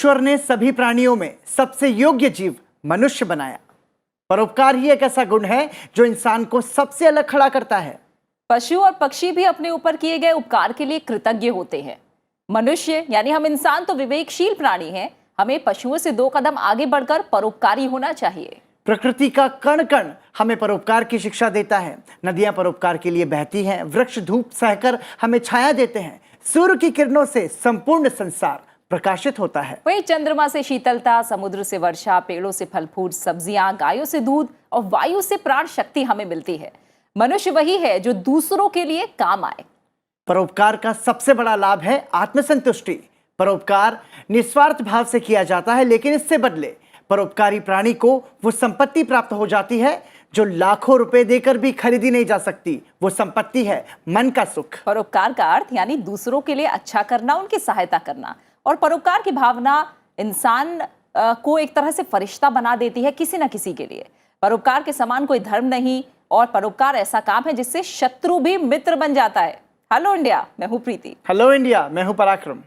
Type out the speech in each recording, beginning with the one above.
ईश्वर ने सभी प्राणियों में सबसे योग्य जीव मनुष्य बनाया। परोपकार ही एक ऐसा गुण है जो इंसान को सबसे अलग खड़ा करता है। पशु और पक्षी भी अपने ऊपर किए गए उपकार के लिए कृतज्ञ होते हैं। मनुष्य यानी हम इंसान तो विवेकशील प्राणी हैं। हमें पशुओं से 2 कदम आगे बढ़कर परोपकारी होना चाहिए। प्रकृति का कण कण हमें परोपकार की शिक्षा देता है। नदियां परोपकार के लिए बहती हैं, वृक्ष धूप सहकर हमें छाया देते हैं, सूर्य की किरणों से संपूर्ण संसार प्रकाशित होता है। वही चंद्रमा से शीतलता, समुद्र से वर्षा, पेड़ों से फल फूल सब्जियां, गायों से दूध और वायु से प्राण शक्ति हमें मिलती है। मनुष्य वही है जो दूसरों के लिए काम आए। परोपकार का सबसे बड़ा लाभ है आत्मसंतुष्टि। परोपकार निस्वार्थ भाव से किया जाता है, लेकिन इससे बदले परोपकारी प्राणी को वो संपत्ति प्राप्त हो जाती है जो लाखों रुपए देकर भी खरीदी नहीं जा सकती। वो संपत्ति है मन का सुख। परोपकार का अर्थ यानी दूसरों के लिए अच्छा करना, उनकी सहायता करना। और परोपकार की भावना इंसान को एक तरह से फरिश्ता बना देती है किसी न किसी के लिए। परोपकार के समान कोई धर्म नहीं और परोपकार ऐसा काम है जिससे शत्रु भी मित्र बन जाता है। हेलो इंडिया, मैं हूं प्रीति। हेलो इंडिया, मैं हूं पराक्रम।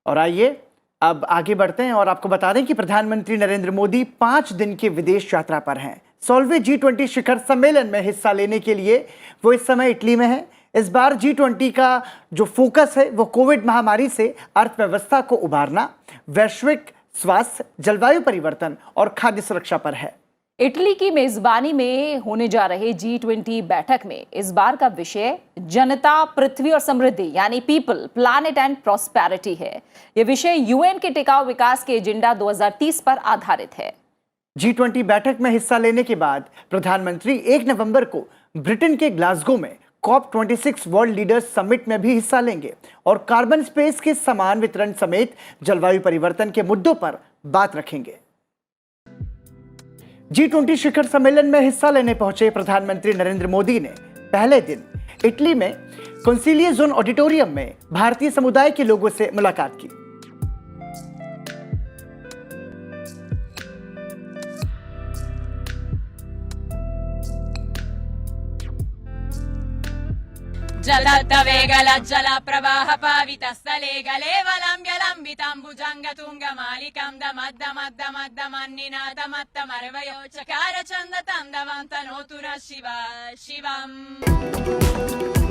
और आइए अब आगे बढ़ते हैं और आपको बता दें कि प्रधानमंत्री नरेंद्र मोदी 5 दिन की विदेश यात्रा पर हैं। 16वें G20 शिखर सम्मेलन में हिस्सा लेने के लिए वो इस समय इटली में है। इस बार G20 का जो फोकस है वो कोविड महामारी से अर्थव्यवस्था को उबारना, वैश्विक स्वास्थ्य, जलवायु परिवर्तन और खाद्य सुरक्षा पर है। इटली की मेजबानी में होने जा रहे G20 बैठक में इस बार का विषय जनता, पृथ्वी और समृद्धि यानी पीपल, प्लैनेट एंड प्रॉस्पेरिटी है। यह विषय यूएन के टिकाऊ विकास के एजेंडा 2030 पर आधारित है। G20 बैठक में हिस्सा लेने के बाद प्रधानमंत्री 1 नवंबर को ब्रिटेन के ग्लासगो में COP26 वर्ल्ड लीडर्स समिट में भी हिस्सा लेंगे और कार्बन स्पेस के समान वितरण समेत जलवायु परिवर्तन के मुद्दों पर बात रखेंगे। G20 शिखर सम्मेलन में हिस्सा लेने पहुंचे प्रधानमंत्री नरेंद्र मोदी ने पहले दिन इटली में कंसिलिये जोन ऑडिटोरियम में भारतीय समुदाय के लोगों से मुलाकात की। जलद्दवेगलज्जल प्रवाह पावितस्थले गलेवलम्ब्यलम्बिताम्बुजङ्गतुङ्गमालिकं दमद्दमद्दमद्दमन्निनादमत्तमर्वयो चकार छन्दतन्दवन्तनोतु न शिवम्।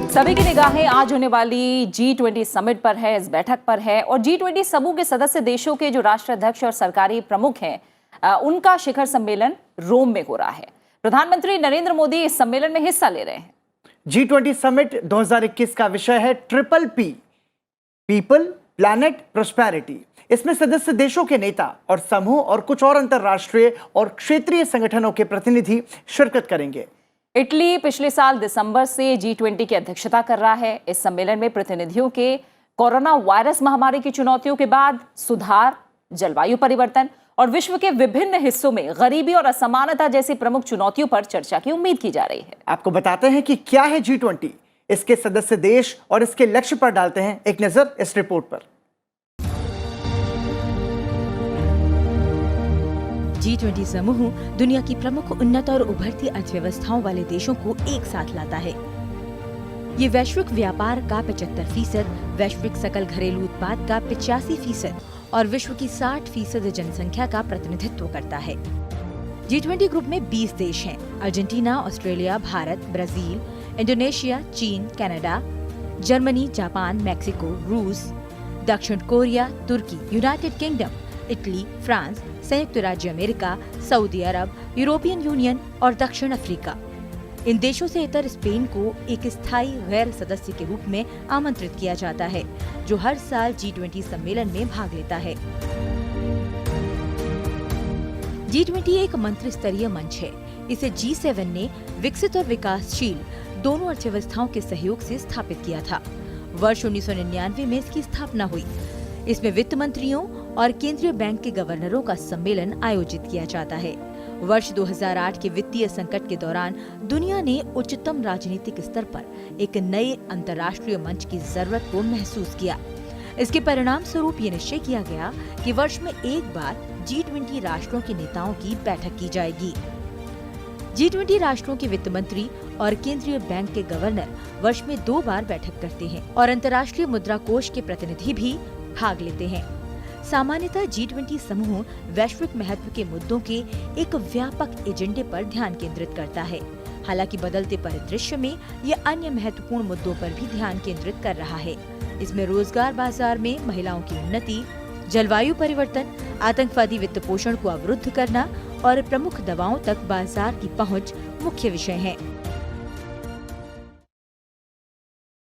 सभी की निगाहें आज होने वाली G20 समिट पर है, इस बैठक पर है। और G20 समूह के सदस्य देशों के जो राष्ट्राध्यक्ष और सरकारी प्रमुख हैं उनका शिखर सम्मेलन रोम में हो रहा है। प्रधानमंत्री नरेंद्र मोदी इस सम्मेलन में हिस्सा ले रहे हैं। G20 समिट 2021 का विषय है triple P, people, planet, prosperity. इसमें सदस्य देशों के नेता और समूह और कुछ और अंतरराष्ट्रीय और क्षेत्रीय संगठनों के प्रतिनिधि शिरकत करेंगे। इटली पिछले साल दिसंबर से G20 की अध्यक्षता कर रहा है। इस सम्मेलन में प्रतिनिधियों के कोरोना वायरस महामारी की चुनौतियों के बाद सुधार, जलवायु परिवर्तन और विश्व के विभिन्न हिस्सों में गरीबी और असमानता जैसी प्रमुख चुनौतियों पर चर्चा की उम्मीद की जा रही है। आपको बताते हैं कि क्या है G20, इसके सदस्य देश और इसके लक्ष्य पर डालते हैं एक नजर इस रिपोर्ट पर। G20 समूह दुनिया की प्रमुख उन्नत और उभरती अर्थव्यवस्थाओं वाले देशों को एक साथ लाता है। ये वैश्विक व्यापार का 75%, वैश्विक सकल घरेलू उत्पाद का 85% और विश्व की 60% जनसंख्या का प्रतिनिधित्व करता है। G20 ग्रुप में 20 देश हैं: Argentina, Australia, Bharat, Brazil, Indonesia, चीन, कनाडा, जर्मनी, जापान, मैक्सिको, रूस, दक्षिण कोरिया, तुर्की, यूनाइटेड किंगडम, इटली, फ्रांस, संयुक्त राज्य अमेरिका, सऊदी अरब, यूरोपियन यूनियन और दक्षिण अफ्रीका। इन देशों से इतर स्पेन को एक स्थायी गैर सदस्य के रूप में आमंत्रित किया जाता है, जो हर साल G20 सम्मेलन में भाग लेता है। G20 एक मंत्री स्तरीय मंच है। इसे G7 ने विकसित और विकासशील दोनों अर्थव्यवस्थाओं के सहयोग से स्थापित किया था। वर्ष 1999 में इसकी स्थापना हुई। इसमें वित्त मंत्रियों और केंद्रीय बैंक के गवर्नरों का सम्मेलन आयोजित किया जाता है। वर्ष 2008 के वित्तीय संकट के दौरान दुनिया ने उच्चतम राजनीतिक स्तर पर एक नए अंतर्राष्ट्रीय मंच की जरूरत को महसूस किया। इसके परिणाम स्वरूप ये निश्चय किया गया कि वर्ष में एक बार G20 राष्ट्रों के नेताओं की बैठक की जाएगी। G20 राष्ट्रों के वित्त मंत्री और केंद्रीय बैंक के गवर्नर वर्ष में 2 बार बैठक करते हैं और अंतर्राष्ट्रीय मुद्रा कोष के प्रतिनिधि भी भाग लेते हैं। सामान्यतः G20 समूह वैश्विक महत्व के मुद्दों के एक व्यापक एजेंडे पर ध्यान केंद्रित करता है। हालांकि बदलते परिदृश्य में ये अन्य महत्वपूर्ण मुद्दों पर भी ध्यान केंद्रित कर रहा है। इसमें रोजगार बाजार में महिलाओं की उन्नति, जलवायु परिवर्तन, आतंकवादी वित्त पोषण को अवरुद्ध करना और प्रमुख दवाओं तक बाजार की पहुंच मुख्य विषय हैं।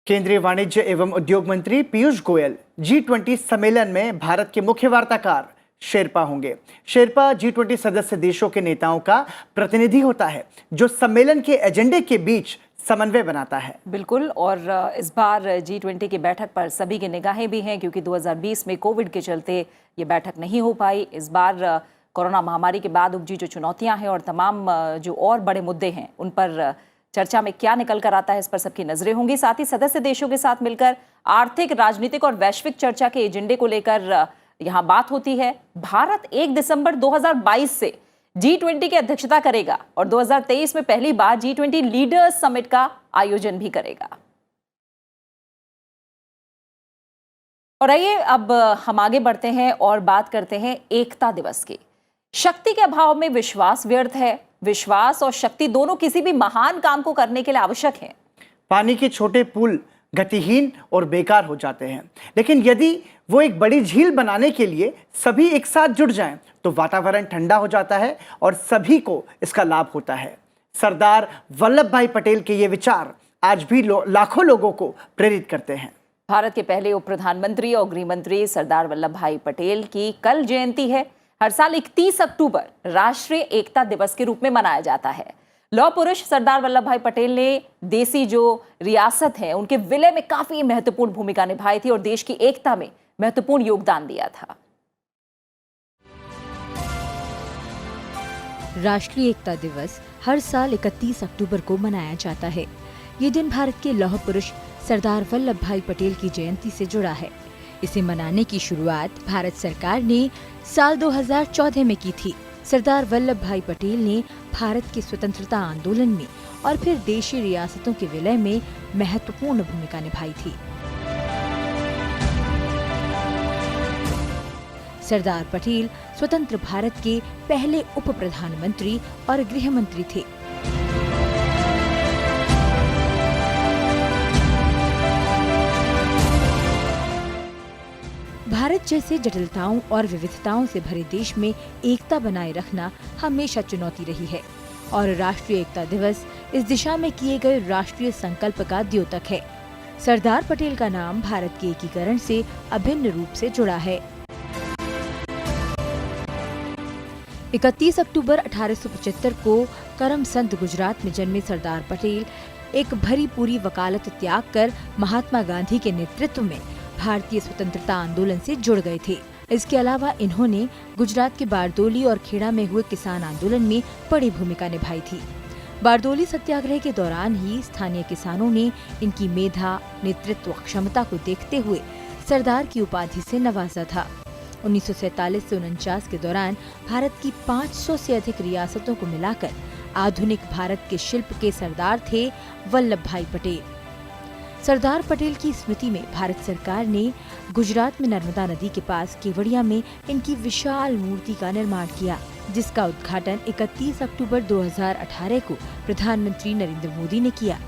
केंद्रीय वाणिज्य एवं उद्योग मंत्री पीयूष गोयल G20 सम्मेलन में भारत के मुख्य वार्ताकार शेरपा होंगे। शेरपा G20 सदस्य देशों के नेताओं का प्रतिनिधि होता है जो सम्मेलन के एजेंडे के बीच समन्वय बनाता है। बिल्कुल, और इस बार G20 की बैठक पर सभी की निगाहें भी हैं क्योंकि 2020 में कोविड के चलते ये बैठक नहीं हो पाई। इस बार कोरोना महामारी के बाद उपजी जो चुनौतियां हैं और तमाम जो और बड़े मुद्दे हैं उन पर चर्चा में क्या निकल कर आता है, इस पर सबकी नजरें होंगी। साथ ही सदस्य देशों के साथ मिलकर आर्थिक, राजनीतिक और वैश्विक चर्चा के एजेंडे को लेकर यहाँ बात होती है। भारत 1 दिसंबर 2022 से G20 की अध्यक्षता करेगा और 2023 में पहली बार G20 लीडर्स समिट का आयोजन भी करेगा। और आइए अब हम आगे बढ़ते हैं और बात करते हैं एकता दिवस की। शक्ति के अभाव में विश्वास व्यर्थ है। विश्वास और शक्ति दोनों किसी भी महान काम को करने के लिए आवश्यक हैं। पानी के छोटे पुल गतिहीन और बेकार हो जाते हैं, लेकिन यदि वो एक बड़ी झील बनाने के लिए सभी एक साथ जुट जाएं, तो वातावरण ठंडा हो जाता है और सभी को इसका लाभ होता है। सरदार वल्लभ भाई पटेल के ये विचार आज भी लाखों लोगों को प्रेरित करते हैं। भारत के पहले उप प्रधानमंत्री और गृह मंत्री सरदार वल्लभ भाई पटेल की कल जयंती है। हर साल 31 अक्टूबर राष्ट्रीय एकता दिवस के रूप में मनाया जाता है। लौह पुरुष सरदार वल्लभ भाई पटेल ने देसी जो रियासत है उनके विलय में काफी महत्वपूर्ण भूमिका निभाई थी और देश की एकता में महत्वपूर्ण योगदान दिया था। राष्ट्रीय एकता दिवस हर साल 31 अक्टूबर को मनाया जाता है। ये दिन भारत के लौह पुरुष सरदार वल्लभ भाई पटेल की जयंती से जुड़ा है। इसे मनाने की शुरुआत भारत सरकार ने साल 2014 में की थी। सरदार वल्लभ भाई पटेल ने भारत के स्वतंत्रता आंदोलन में और फिर देशी रियासतों के विलय में महत्वपूर्ण भूमिका निभाई थी। सरदार पटेल स्वतंत्र भारत के पहले उप प्रधानमंत्री और गृह मंत्री थे। भारत जैसे जटिलताओं और विविधताओं से भरे देश में एकता बनाए रखना हमेशा चुनौती रही है और राष्ट्रीय एकता दिवस इस दिशा में किए गए राष्ट्रीय संकल्प का द्योतक है। सरदार पटेल का नाम भारत के एकीकरण से अभिन्न रूप से जुड़ा है। 31 अक्टूबर 1875 को करमसंद गुजरात में जन्मे सरदार पटेल एक भरी पूरी वकालत त्याग कर महात्मा गांधी के नेतृत्व में भारतीय स्वतंत्रता आंदोलन से जुड़ गए थे। इसके अलावा इन्होंने गुजरात के बारदोली और खेड़ा में हुए किसान आंदोलन में बड़ी भूमिका निभाई थी। बारदोली सत्याग्रह के दौरान ही स्थानीय किसानों ने इनकी मेधा, नेतृत्व क्षमता को देखते हुए सरदार की उपाधि से नवाजा था। 1947 से 49 के दौरान भारत की 500 से अधिक रियासतों को मिलाकर आधुनिक भारत के शिल्प के सरदार थे वल्लभ भाई पटेल। सरदार पटेल की स्मृति में भारत सरकार ने गुजरात में नर्मदा नदी के पास केवड़िया में इनकी विशाल मूर्ति का निर्माण किया, जिसका उद्घाटन 31 अक्टूबर 2018 को प्रधानमंत्री नरेंद्र मोदी ने किया।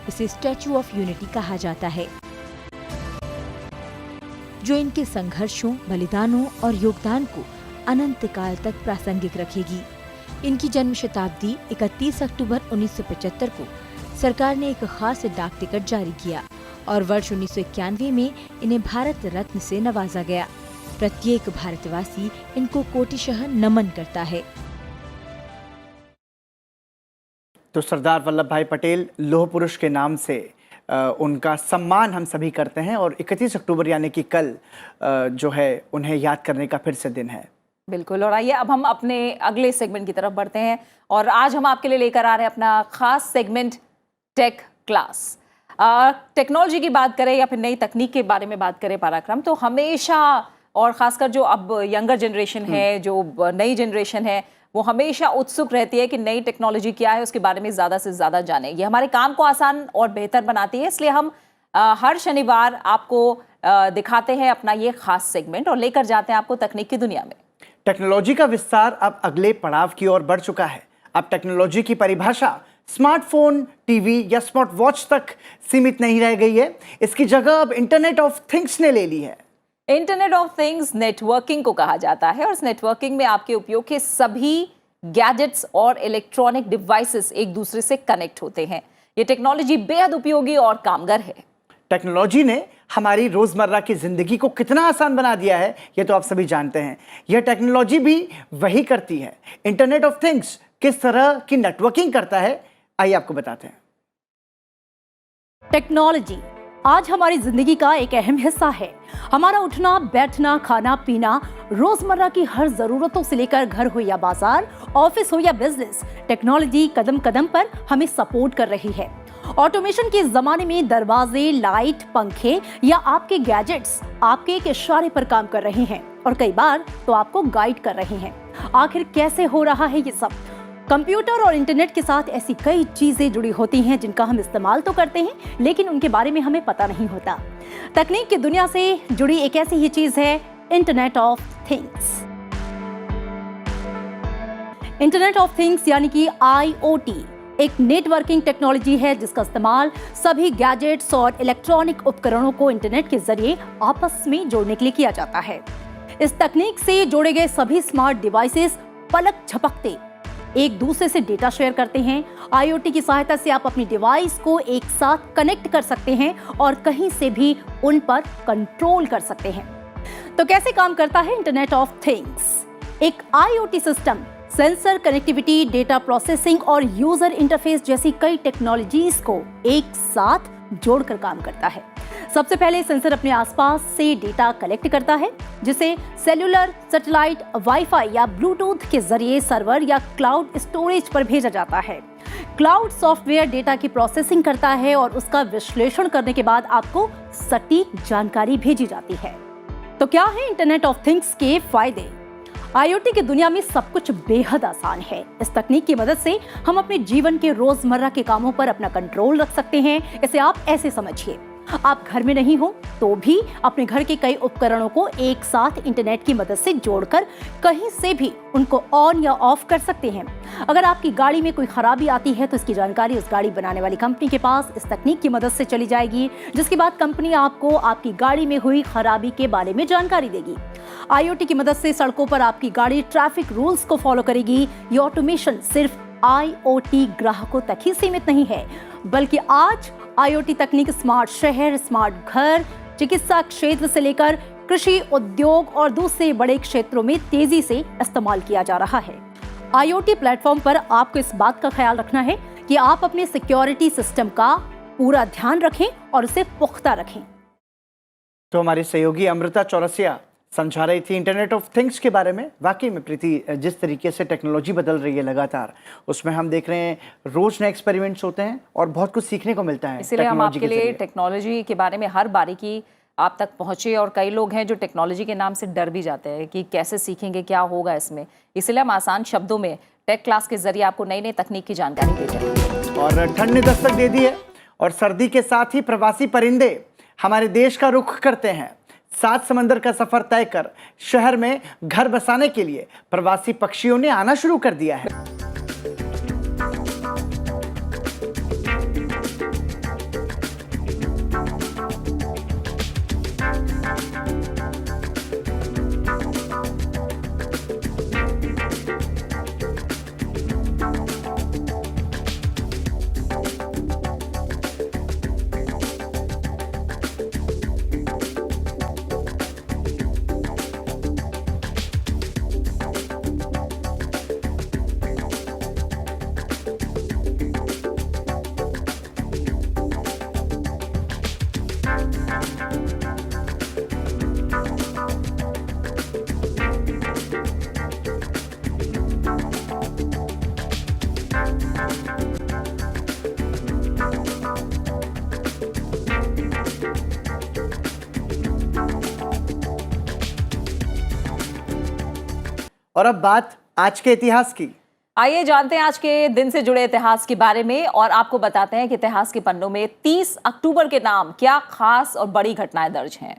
इसे स्टैचू ऑफ यूनिटी कहा जाता है, जो इनके संघर्षों, बलिदानों और योगदान को अनंत काल तक प्रासंगिक रखेगी। इनकी जन्म शताब्दी 31 अक्टूबर 1975 को सरकार ने एक खास डाक टिकट जारी किया और वर्ष 1991 में इन्हें भारत रत्न से नवाजा गया। प्रत्येक भारतवासी इनको कोटिशः नमन करता है। तो सरदार वल्लभ भाई पटेल लौह पुरुष के नाम से उनका सम्मान हम सभी करते हैं और 31 अक्टूबर यानी कि कल जो है उन्हें याद करने का फिर से दिन है। बिल्कुल, और आइए अब हम अपने अगले सेगमेंट की तरफ बढ़ते हैं और आज हम आपके लिए लेकर आ रहे हैं अपना खास सेगमेंट टेक क्लास। टेक्नोलॉजी की बात करें या फिर नई तकनीक के बारे में बात करें पराक्रम, तो हमेशा और खासकर जो अब यंगर जनरेशन है, जो नई जनरेशन है, वो हमेशा उत्सुक रहती है कि नई टेक्नोलॉजी क्या है उसके बारे में ज़्यादा से ज़्यादा जाने। ये हमारे काम को आसान और बेहतर बनाती है, इसलिए हम हर शनिवार आपको दिखाते हैं अपना ये खास सेगमेंट और लेकर जाते हैं आपको तकनीक की दुनिया में। टेक्नोलॉजी का विस्तार अब अगले पड़ाव की ओर बढ़ चुका है। अब टेक्नोलॉजी की परिभाषा स्मार्टफोन, टीवी या स्मार्ट वॉच तक सीमित नहीं रह गई है। इसकी जगह अब इंटरनेट ऑफ थिंग्स ने ले ली है। इंटरनेट ऑफ थिंग्स नेटवर्किंग को कहा जाता है और इस नेटवर्किंग में आपके उपयोग के सभी गैजेट्स और इलेक्ट्रॉनिक डिवाइसेस एक दूसरे से कनेक्ट होते हैं। ये टेक्नोलॉजी बेहद उपयोगी और कामगार है। टेक्नोलॉजी ने हमारी रोजमर्रा की जिंदगी को कितना आसान बना दिया है, ये तो आप सभी जानते हैं। यह टेक्नोलॉजी भी वही करती है। इंटरनेट ऑफ थिंग्स किस तरह की नेटवर्किंग करता है, आइए आपको बताते हैं। टेक्नोलॉजी आज हमारी जिंदगी का एक अहम हिस्सा है। हमारा उठना, बैठना, खाना, पीना, रोजमर्रा की हर जरूरतों से लेकर घर हो या बाजार, ऑफिस हो या बिजनेस, टेक्नोलॉजी कदम कदम पर हमें सपोर्ट कर रही है। ऑटोमेशन के जमाने में दरवाजे, लाइट, पंखे या आपके गैजेट्स आपके एक इशारे पर काम कर रहे हैं और कई बार तो आपको गाइड कर रहे हैं। आखिर कैसे हो रहा है ये सब? कंप्यूटर और इंटरनेट के साथ ऐसी कई चीजें जुड़ी होती हैं जिनका हम इस्तेमाल तो करते हैं, लेकिन उनके बारे में हमें पता नहीं होता। तकनीक की दुनिया से जुड़ी एक ऐसी ही चीज है internet of things. Internet of things यानी कि IoT एक नेटवर्किंग टेक्नोलॉजी है जिसका इस्तेमाल सभी गैजेट्स और इलेक्ट्रॉनिक उपकरणों को इंटरनेट के जरिए आपस में जोड़ने के लिए किया जाता है। इस तकनीक से जोड़े गए सभी स्मार्ट डिवाइसेस पलक झपकते एक दूसरे से डेटा शेयर करते हैं। IoT की सहायता से आप अपनी डिवाइस को एक साथ कनेक्ट कर सकते हैं और कहीं से भी उन पर कंट्रोल कर सकते हैं। तो कैसे काम करता है इंटरनेट ऑफ थिंग्स? एक IoT system sensor, connectivity, data processing और यूजर इंटरफेस जैसी कई टेक्नोलॉजीज को एक साथ जोड़कर काम करता है। सबसे पहले सेंसर अपने आसपास से डेटा कलेक्ट करता है, जिसे सेल्यूलर, सैटेलाइट, वाईफाई या ब्लूटूथ के जरिए सर्वर या क्लाउड स्टोरेज पर भेजा जाता है। क्लाउड सॉफ्टवेयर डेटा की प्रोसेसिंग करता है और उसका विश्लेषण करने के बाद आपको सटीक जानकारी भेजी जाती है। तो क्या है इंटरनेट ऑफ थिंग्स के फायदे? IoT की दुनिया में सब कुछ बेहद आसान है। इस तकनीक की मदद से हम अपने जीवन के रोजमर्रा के कामों पर अपना कंट्रोल रख सकते हैं। इसे आप ऐसे समझिए, आप घर में नहीं हो तो भी अपने घर के कई उपकरणों को एक साथ इंटरनेट की मदद से जोड़कर कहीं से भी उनको ऑन या ऑफ कर सकते हैं। अगर आपकी गाड़ी में कोई खराबी आती है तो इसकी जानकारी उस गाड़ी बनाने वाली कंपनी के पास इस तकनीक की मदद से चली जाएगी, जिसके बाद कंपनी आपको आपकी गाड़ी में हुई खराबी के बारे में जानकारी देगी। IoT की मदद से सड़कों पर आपकी गाड़ी ट्रैफिक रूल्स को फॉलो करेगी। ये ऑटोमेशन सिर्फ IoT ग्राहकों तक ही सीमित नहीं है, बल्कि आज IoT तकनीक स्मार्ट शहर, स्मार्ट घर, चिकित्सा क्षेत्र से लेकर कृषि, उद्योग और दूसरे बड़े क्षेत्रों में तेजी से इस्तेमाल किया जा रहा है। IoT प्लेटफॉर्म पर आपको इस बात का ख्याल रखना है कि आप अपने सिक्योरिटी सिस्टम का पूरा ध्यान रखें और उसे पुख्ता रखें। तो हमारी सहयोगी अमृता चौरसिया समझा रही थी इंटरनेट ऑफ थिंग्स के बारे में। वाकई में प्रीति, जिस तरीके से टेक्नोलॉजी बदल रही है लगातार, उसमें हम देख रहे हैं रोज नए एक्सपेरिमेंट्स होते हैं और बहुत कुछ सीखने को मिलता है। इसलिए हम आपके लिए टेक्नोलॉजी के बारे में हर बारीकी आप तक पहुंचे, और कई लोग हैं जो टेक्नोलॉजी के नाम से डर भी जाते हैं कि कैसे सीखेंगे, क्या होगा इसमें। इसलिए हम आसान शब्दों में टेक क्लास के जरिए आपको नई नई तकनीक की जानकारी दे रहे हैं। और ठंड ने दस्तक दे दी है और सर्दी के साथ ही प्रवासी परिंदे हमारे देश का रुख करते हैं। 7 समंदर का सफर तय कर शहर में घर बसाने के लिए प्रवासी पक्षियों ने आना शुरू कर दिया है। और अब बात आज के इतिहास की। आइए जानते हैं आज के दिन से जुड़े इतिहास के बारे में और आपको बताते हैं कि इतिहास के पन्नों में 30 अक्टूबर के नाम क्या खास और बड़ी घटनाएं दर्ज हैं।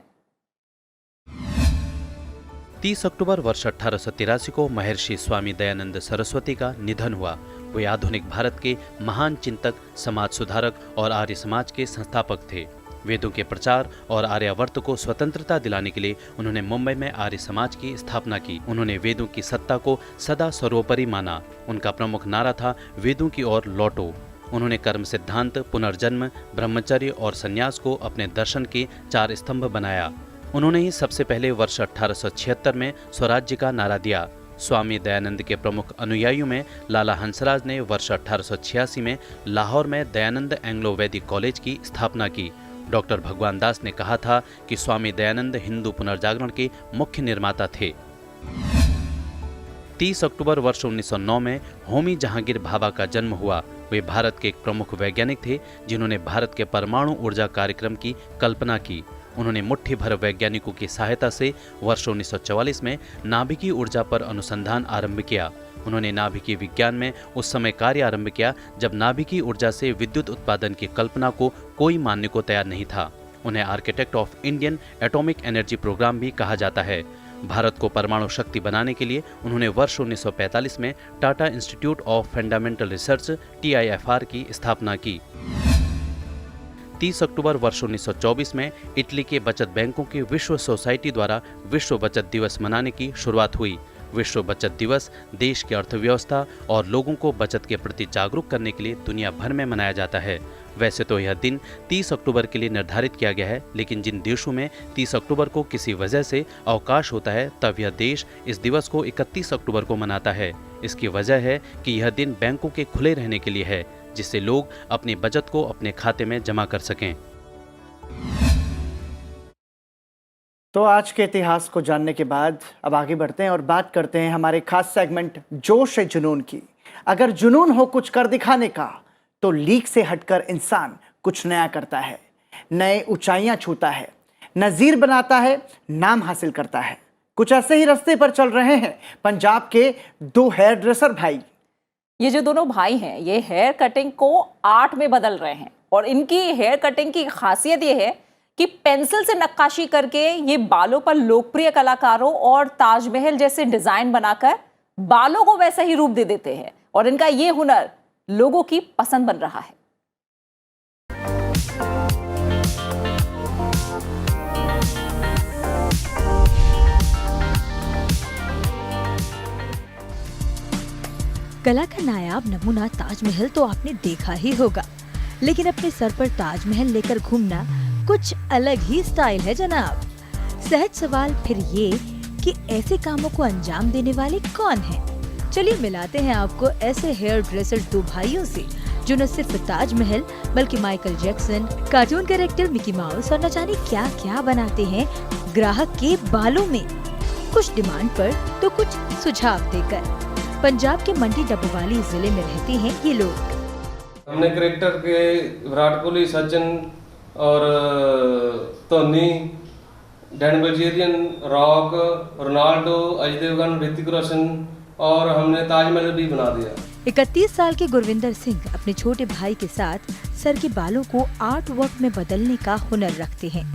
30 अक्टूबर वर्ष 1883 को महर्षि स्वामी दयानंद सरस्वती का निधन हुआ। वे आधुनिक भारत के महान चिंतक, समाज सुधारक और आर्य समाज के संस्थापक थे। वेदों के प्रचार और आर्यावर्त को स्वतंत्रता दिलाने के लिए उन्होंने मुंबई में आर्य समाज की स्थापना की। उन्होंने वेदों की सत्ता को सदा सर्वोपरि माना। उनका प्रमुख नारा था वेदों की ओर लौटो। उन्होंने कर्म सिद्धांत, पुनर्जन्म, ब्रह्मचर्य और संन्यास को अपने दर्शन के 4 स्तंभ बनाया। उन्होंने ही सबसे पहले वर्ष 1876 में स्वराज्य का नारा दिया। स्वामी दयानंद के प्रमुख अनुयायियों में लाला हंसराज ने वर्ष 1886 में लाहौर में दयानंद एंग्लो वैदिक कॉलेज की स्थापना की। डॉक्टर भगवान दास ने कहा था कि स्वामी दयानंद हिंदू पुनर्जागरण के मुख्य निर्माता थे। 30 अक्टूबर वर्ष 1909 में होमी जहांगीर भाभा का जन्म हुआ। वे भारत के एक प्रमुख वैज्ञानिक थे जिन्होंने भारत के परमाणु ऊर्जा कार्यक्रम की कल्पना की। उन्होंने मुट्ठी भर वैज्ञानिकों की सहायता से वर्ष 1944 में नाभिकीय ऊर्जा पर अनुसंधान आरंभ किया। उन्होंने नाभिकीय विज्ञान में उस समय कार्य आरंभ किया जब नाभिकीय ऊर्जा से विद्युत उत्पादन की कल्पना को कोई मानने को तैयार नहीं था। उन्हें architect of Indian atomic energy programme भी कहा जाता है। भारत को परमाणु शक्ति बनाने के लिए उन्होंने वर्ष 1945 में Tata institute of fundamental research TIFR की स्थापना की। 30 अक्टूबर वर्ष 1924 में इटली के बचत बैंकों की विश्व सोसाइटी द्वारा विश्व बचत दिवस मनाने की शुरुआत हुई। विश्व बचत दिवस देश की अर्थव्यवस्था और लोगों को बचत के प्रति जागरूक करने के लिए दुनिया भर में मनाया जाता है। वैसे तो यह दिन 30 अक्टूबर के लिए निर्धारित किया गया है, लेकिन जिन देशों में 30 अक्टूबर को किसी वजह से अवकाश होता है, तब यह देश इस दिवस को 31 अक्टूबर को मनाता है। इसकी वजह है कि यह दिन बैंकों के खुले रहने के लिए है, जिससे लोग अपनी बचत को अपने खाते में जमा कर सकें। तो आज के इतिहास को जानने के बाद अब आगे बढ़ते हैं और बात करते हैं हमारे खास सेगमेंट जोश ए जुनून की। अगर जुनून हो कुछ कर दिखाने का, तो लीक से हटकर इंसान कुछ नया करता है, नए ऊंचाइयां छूता है, नजीर बनाता है, नाम हासिल करता है। कुछ ऐसे ही रास्ते पर चल रहे हैं पंजाब के 2 हेयर ड्रेसर भाई। ये जो दोनों भाई हैं ये हेयर कटिंग को आर्ट में बदल रहे हैं और इनकी हेयर कटिंग की खासियत ये है कि पेंसिल से नक्काशी करके ये बालों पर लोकप्रिय कलाकारों और ताजमहल जैसे डिजाइन बनाकर बालों को वैसा ही रूप दे देते हैं और इनका ये हुनर लोगों की पसंद बन रहा है। कला का नायाब नमूना ताजमहल तो आपने देखा ही होगा, लेकिन अपने सर पर ताजमहल लेकर घूमना कुछ अलग ही स्टाइल है जनाब। सहज सवाल फिर ये कि ऐसे कामों को अंजाम देने वाले कौन हैं? चलिए मिलाते हैं आपको ऐसे हेयर ड्रेसर 2 भाइयों से जो न सिर्फ ताजमहल बल्कि Michael Jackson, cartoon character Mickey mouse और न जाने क्या क्या बनाते हैं ग्राहक के बालों में, कुछ डिमांड पर तो कुछ सुझाव देकर। पंजाब के मंडी डब्बोवाली जिले में रहते हैं ये लोग। हमने कैरेक्टर के विराट कोहली, सचिन और Dhoni, Dan Bilzerian, Rock, Ronaldo, Ajay Devgan, Hrithik Roshan और हमने ताजमहल भी बना दिया। 31 साल के गुरविंदर सिंह अपने छोटे भाई के साथ सर के बालों को आर्ट वर्क में बदलने का हुनर रखते हैं।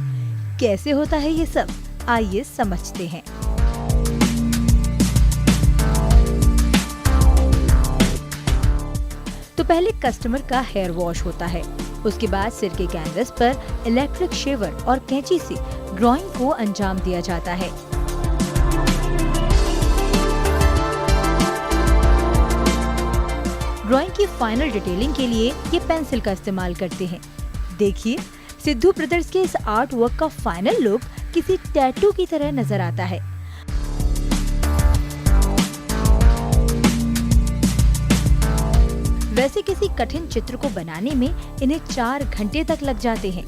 कैसे होता है ये सब, आइए समझते हैं। तो पहले कस्टमर का हेयर वॉश होता है, उसके बाद सिर के कैनवस पर इलेक्ट्रिक शेवर और कैंची से ड्राइंग को अंजाम दिया जाता है। ड्राइंग की फाइनल डिटेलिंग के लिए ये पेंसिल का इस्तेमाल करते हैं। देखिए, सिद्धू ब्रदर्स के इस आर्ट वर्क का फाइनल लुक किसी टैटू की तरह नजर आता है। वैसे किसी कठिन चित्र को बनाने में इन्हें 4 घंटे तक लग जाते हैं,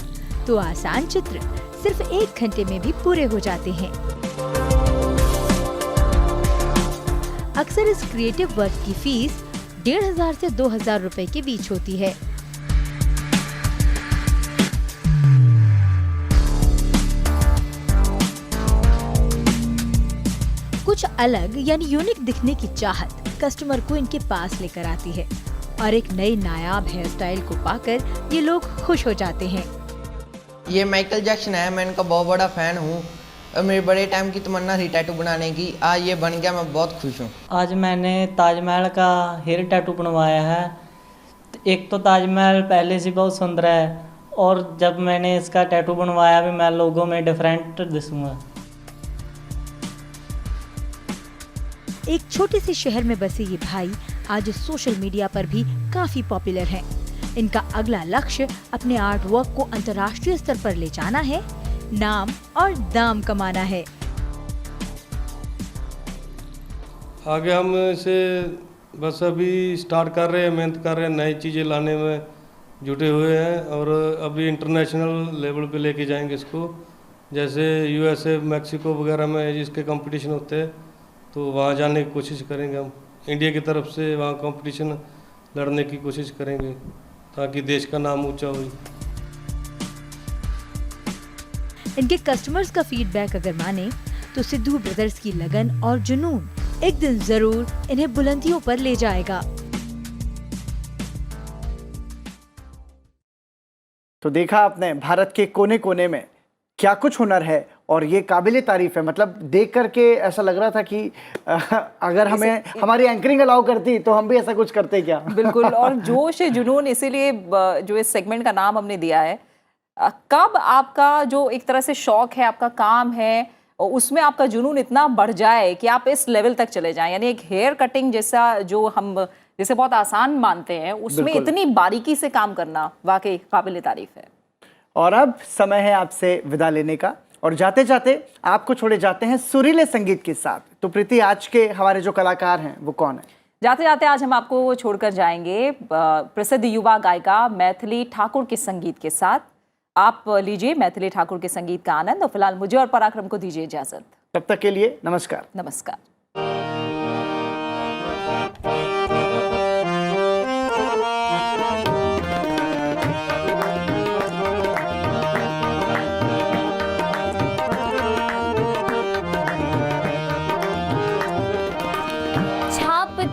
तो आसान चित्र सिर्फ 1 घंटे में भी पूरे हो जाते हैं। अक्सर इस क्रिएटिव वर्क की फीस 1500 से 2000 रुपए के बीच होती है। कुछ कुछ अलग यानी यूनिक दिखने की चाहत कस्टमर को इनके पास लेकर आती है और एक नए नायाब हेयर स्टाइल को पाकर ये लोग खुश हो जाते हैं। ये माइकल जैक्सन है, मैं इनका बहुत बड़ा फ़ैन हूँ और मेरे बड़े टाइम की तमन्ना थी टैटू बनाने की। आज ये बन गया, मैं बहुत खुश हूँ। आज मैंने ताजमहल का हेयर टैटू बनवाया है। एक तो ताजमहल पहले से बहुत सुंदर है और जब मैंने इसका टैटू बनवाया भी मैं लोगों में डिफरेंट दिसूंगा। एक छोटे से शहर में बसे ये भाई आज सोशल मीडिया पर भी काफी पॉपुलर हैं। इनका अगला लक्ष्य अपने आर्ट वर्क को अंतर्राष्ट्रीय स्तर पर ले जाना है, नाम और दाम कमाना है। आगे हम इसे बस अभी स्टार्ट कर रहे हैं, मेहनत कर रहे हैं, नई चीज़ें लाने में जुटे हुए हैं और अभी इंटरनेशनल लेवल पे लेके जाएंगे इसको। जैसे यूएसए, मैक्सिको वगैरह में जिसके कंपटीशन होते हैं तो वहाँ जाने की कोशिश करेंगे। हम इंडिया की तरफ से वहाँ कंपटीशन लड़ने की कोशिश करेंगे ताकि देश का नाम ऊंचा हो। इनके कस्टमर्स का फीडबैक अगर माने तो सिद्धू ब्रदर्स की लगन और जुनून एक दिन जरूर इन्हें बुलंदियों पर ले जाएगा। तो देखा आपने भारत के कोने कोने में क्या कुछ हुनर है और ये काबिले तारीफ है। मतलब देख करके ऐसा लग रहा था कि अगर हमें हमारी एंकरिंग अलाउ करती तो हम भी ऐसा कुछ करते क्या। बिल्कुल, और जोश जुनून, इसीलिए जो इस सेगमेंट का नाम हमने दिया है। कब आपका जो एक तरह से शौक है, आपका काम है, उसमें आपका जुनून इतना बढ़ जाए कि आप इस लेवल तक चले जाएं, यानी एक हेयर कटिंग जैसा जो हम जिसे बहुत आसान मानते हैं उसमें इतनी बारीकी से काम करना वाकई काबिले तारीफ है। और अब समय है आपसे विदा लेने का और जाते जाते आपको छोड़े जाते हैं सुरीले संगीत के साथ। तो प्रीति, आज के हमारे जो कलाकार हैं वो कौन है? जाते जाते आज हम आपको छोड़कर जाएंगे प्रसिद्ध युवा गायिका मैथिली ठाकुर के संगीत के साथ। आप लीजिए मैथिली ठाकुर के संगीत का आनंद और फिलहाल मुझे और पराक्रम को दीजिए इजाजत। तब तक के लिए नमस्कार। नमस्कार।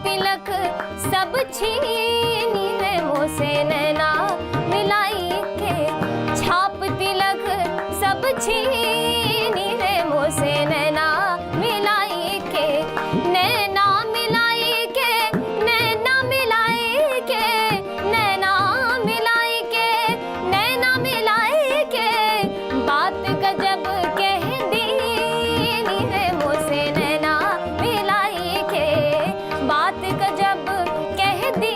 तिलक सब छीनी रे मोसे नैना मिलाई के, छाप तिलक सब छीनी रे मोसे नैना मिलाई के, नैना मिलाई के, नैना मिलाई के, नैना मिलाई के, नैना मिलाई के, बात गजब कह दी रे मोसे नैना मिलाई के, बात गजब कह दी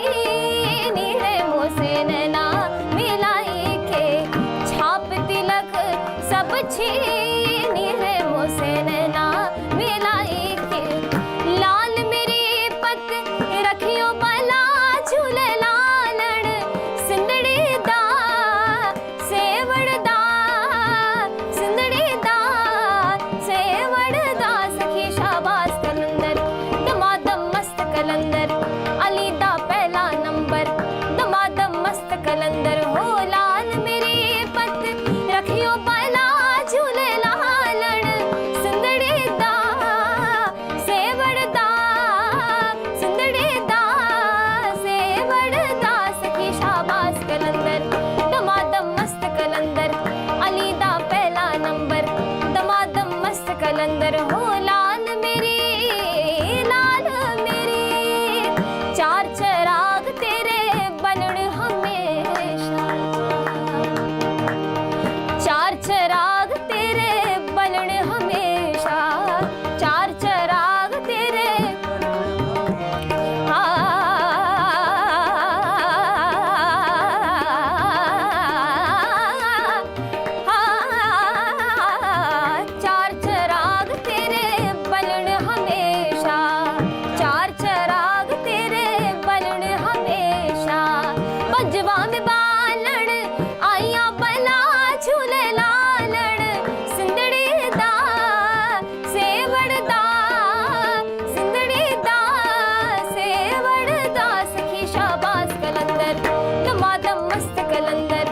रे मोसे नैना मिलाई के, छाप तिलक सब छीनी रे मोसे नैना मिलाई के, लाल मेरी पत रखियो बला झूले लालण, सिंदड़ी दा सेवड़ दा, सिंदड़ी दा सेवड़ दा, सखी शाबाश कलंदर, दमादम मस्त कलंदर, अली दा पहला नंबर, दमादम मस्त कलंदर, हो लाल मेरी पत रखियो बला झूले लालण, सिंदड़ी दा सेवड़ दा, सिंदड़ी दा सेवड़ दा, सखी शाबाश कलंदर, दमादम मस्त कलंदर, अली दा पहला नंबर, दमादम मस्त कलंदर, हो लाल मेरी चार चराग तेरे बनण हमेशा, चार चराग तेरे बनण हमेशा, चार चराग तेरे चार चराग तेरे बनण हमेशा, चार चराग तेरे बनण हमेशा, पंजवा में बालण आइया बला झूले लालण, सिंदड़ी दा सेवड़ दा, सिंदड़ी दा सेवड़ दा, सखी शाबाश कलंदर, दमादम मस्त कलंदर,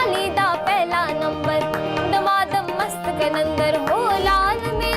अली दा पहला नंबर, दमादम मस्त कलंदर, हो लाल में